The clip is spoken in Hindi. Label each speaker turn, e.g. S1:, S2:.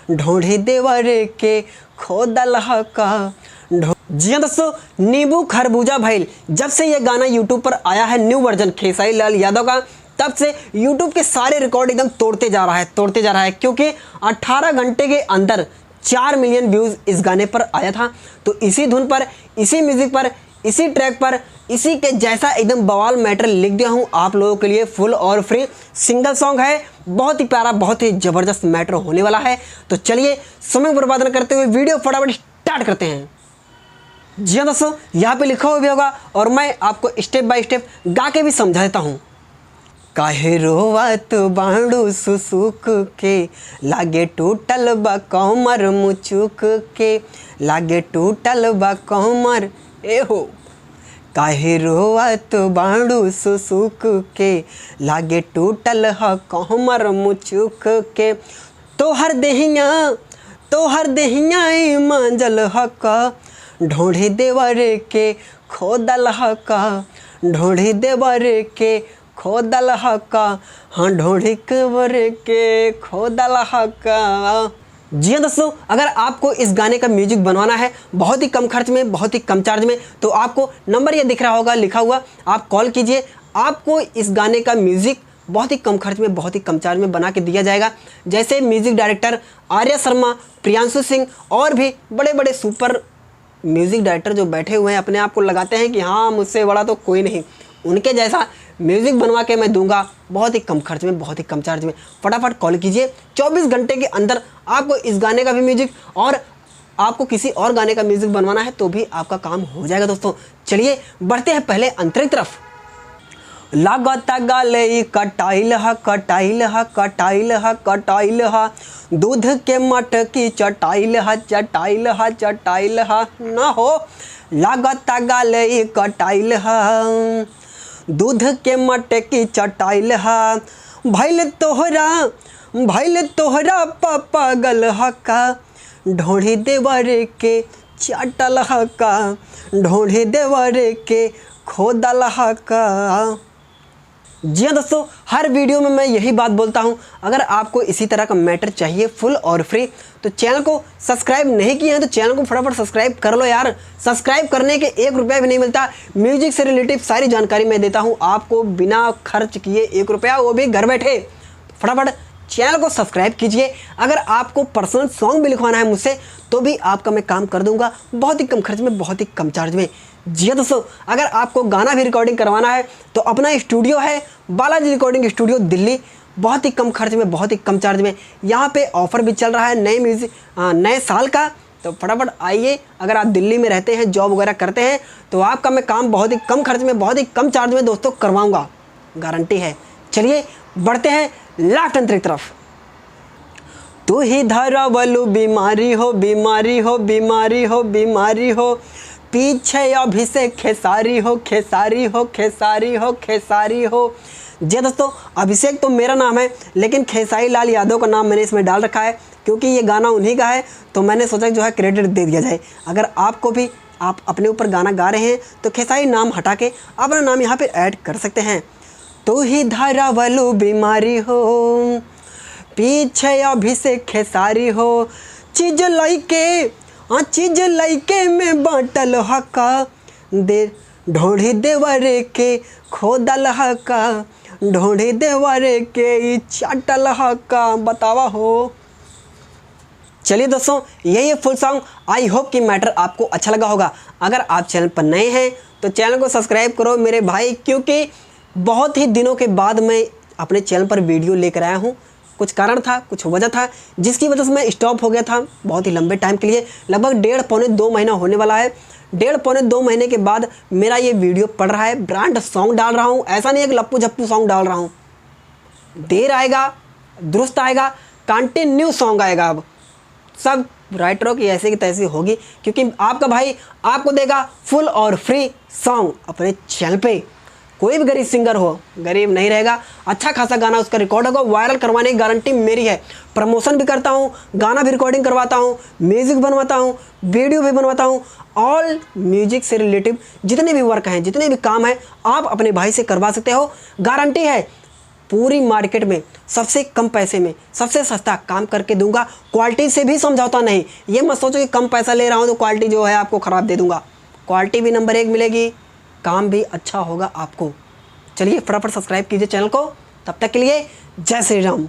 S1: ढोढ़ी देवर के खोदलहा का। जी हाँ दोस्तों, नींबू खरबूजा भइल जब से ये गाना यूट्यूब पर आया है न्यू वर्जन खेसारी लाल यादव का, तब से यूट्यूब के सारे रिकॉर्ड एकदम तोड़ते जा रहा है क्योंकि 18 घंटे के अंदर 4 मिलियन व्यूज़ इस गाने पर आया था। तो इसी धुन पर, इसी म्यूज़िक पर, इसी ट्रैक पर, इसी के जैसा एकदम बवाल मैटर लिख दिया हूँ आप लोगों के लिए फुल और फ्री। सिंगल सॉन्ग है, बहुत ही प्यारा, बहुत ही ज़बरदस्त मैटर होने वाला है। तो चलिए समय बर्बाद न करते हुए वीडियो फटाफट स्टार्ट करते हैं। जी हाँ दोस्तों, यहाँ पे लिखा हुआ भी होगा और मैं आपको स्टेप बाय स्टेप गा के भी समझा देता हूँ। काहे रोवत बाड़ू सुसुक के, लागे टूटल बा कमर मुचुक के, लागे टूटल बा कमर ए हो। काहे रोवत बाड़ू सुसुक के, लागे टूटल ह कमर मुचुक के। तोहर देहिया मांजल हका, ढोढ़ी देवर के खोदल हका, ढोढ़ी देवर के खोदल हका, हाँ ढोढ़ी देवर के खोदल हका। जी हाँ दोस्तों, अगर आपको इस गाने का म्यूजिक बनवाना है बहुत ही कम खर्च में, बहुत ही कम चार्ज में, तो आपको नंबर ये दिख रहा होगा लिखा हुआ, आप कॉल कीजिए। आपको इस गाने का म्यूजिक बहुत ही कम खर्च में, बहुत ही कम चार्ज में बना के दिया जाएगा। जैसे म्यूजिक डायरेक्टर आर्या शर्मा, प्रियांशु सिंह और भी बड़े बड़े सुपर म्यूज़िक डायरेक्टर जो बैठे हुए हैं, अपने आप को लगाते हैं कि हाँ मुझसे बड़ा तो कोई नहीं, उनके जैसा म्यूज़िक बनवा के मैं दूंगा बहुत ही कम खर्च में, बहुत ही कम चार्ज में। फटाफट कॉल कीजिए, 24 घंटे के अंदर आपको इस गाने का भी म्यूजिक और आपको किसी और गाने का म्यूजिक बनवाना है तो भी आपका काम हो जाएगा। दोस्तों चलिए बढ़ते हैं पहले अंतरिक तरफ। लागता गाले कटाइल हा, कटाइल हा, कटाइल हा, कटाइल हा, दूध के मटकी चटाइल हा, चटाइल हा, चटाइल हा ना हो। लागता गाले कटाइल हा, दूध के मटकी चटाइल हा, भइल तोहरा पागल हका, ढोढ़ी देवर के चाटल हका, ढोढ़ी देवर के खोदल हका। जी हाँ दोस्तों, हर वीडियो में मैं यही बात बोलता हूँ, अगर आपको इसी तरह का मैटर चाहिए फुल और फ्री तो चैनल को सब्सक्राइब नहीं किए हैं तो चैनल को फटाफट सब्सक्राइब कर लो यार। सब्सक्राइब करने के 1 रुपया भी नहीं मिलता। म्यूजिक से रिलेटिव सारी जानकारी मैं देता हूँ आपको बिना खर्च किए, 1 रुपया वो भी घर बैठे। फटाफट चैनल को सब्सक्राइब कीजिए। अगर आपको पर्सनल सॉन्ग भी लिखवाना है मुझसे तो भी आपका मैं काम कर दूंगा बहुत ही कम खर्च में, बहुत ही कम चार्ज में। जी हाँ दोस्तों, अगर आपको गाना भी रिकॉर्डिंग करवाना है तो अपना स्टूडियो है बालाजी रिकॉर्डिंग स्टूडियो दिल्ली, बहुत ही कम खर्च में, बहुत ही कम चार्ज में। यहाँ पे ऑफ़र भी चल रहा है नए साल का, तो फटाफट आइए। अगर आप दिल्ली में रहते हैं, जॉब वगैरह करते हैं तो आपका मैं काम बहुत ही कम खर्च में, बहुत ही कम चार्ज में दोस्तों करवाऊँगा, गारंटी है। चलिए बढ़ते हैं लास्ट अंतरिक तरफ। तू ही धरावलू बीमारी हो, बीमारी हो, बीमारी हो, बीमारी हो, पीछे अभिषेक खेसारी हो, खेसारी हो, खेसारी हो, खेसारी हो। जी दोस्तों, अभिषेक तो मेरा नाम है लेकिन खेसारी लाल यादव का नाम मैंने इसमें डाल रखा है क्योंकि ये गाना उन्हीं का है, तो मैंने सोचा जो है क्रेडिट दे दिया जाए। अगर आपको भी, आप अपने ऊपर गाना गा रहे हैं तो खेसारी नाम हटा के अपना नाम यहाँ पे ऐड कर सकते हैं। तू ही धरावलू बीमारी हो, पीछे अभिषेक खेसारी हो, चीज लइके में बाटल हका, दे ढोढ़ी देवर के खोदल हका, ढोढ़ी देवर के चाटल हका। बतावा हो। चलिए दोस्तों, यही है फुल सॉन्ग। आई होप कि मैटर आपको अच्छा लगा होगा। अगर आप चैनल पर नए हैं तो चैनल को सब्सक्राइब करो मेरे भाई, क्योंकि बहुत ही दिनों के बाद मैं अपने चैनल पर वीडियो लेकर आया हूँ। कुछ कारण था, कुछ वजह था जिसकी वजह से मैं स्टॉप हो गया था बहुत ही लंबे टाइम के लिए, लगभग 1.5-2 महीना होने वाला है। 1.5-2 महीने के बाद मेरा ये वीडियो पड़ रहा है। ब्रांड सॉन्ग डाल रहा हूँ, ऐसा नहीं है कि लप्पू झप्पू सॉन्ग डाल रहा हूँ। देर आएगा, दुरुस्त आएगा, कंटिन्यू सॉन्ग आएगा। अब सब राइटरों की ऐसे की तैसी होगी क्योंकि आपका भाई आपको देगा फुल और फ्री सॉन्ग अपने चैनल पे। कोई भी गरीब सिंगर हो, गरीब नहीं रहेगा, अच्छा खासा गाना उसका रिकॉर्ड होगा, वायरल करवाने की गारंटी मेरी है। प्रमोशन भी करता हूँ, गाना भी रिकॉर्डिंग करवाता हूँ, म्यूज़िक बनवाता हूँ, वीडियो भी बनवाता हूँ। ऑल म्यूजिक से रिलेटिव जितने भी वर्क हैं, जितने भी काम हैं, आप अपने भाई से करवा सकते हो। गारंटी है पूरी मार्केट में सबसे कम पैसे में सबसे सस्ता काम करके दूंगा, क्वालिटी से भी समझौता नहीं। ये मत सोचो कि कम पैसा ले रहा हूँ तो क्वालिटी जो है आपको ख़राब दे दूंगा, क्वालिटी भी नंबर 1 मिलेगी, काम भी अच्छा होगा आपको। चलिए फटाफट सब्सक्राइब कीजिए चैनल को। तब तक के लिए जय श्री राम।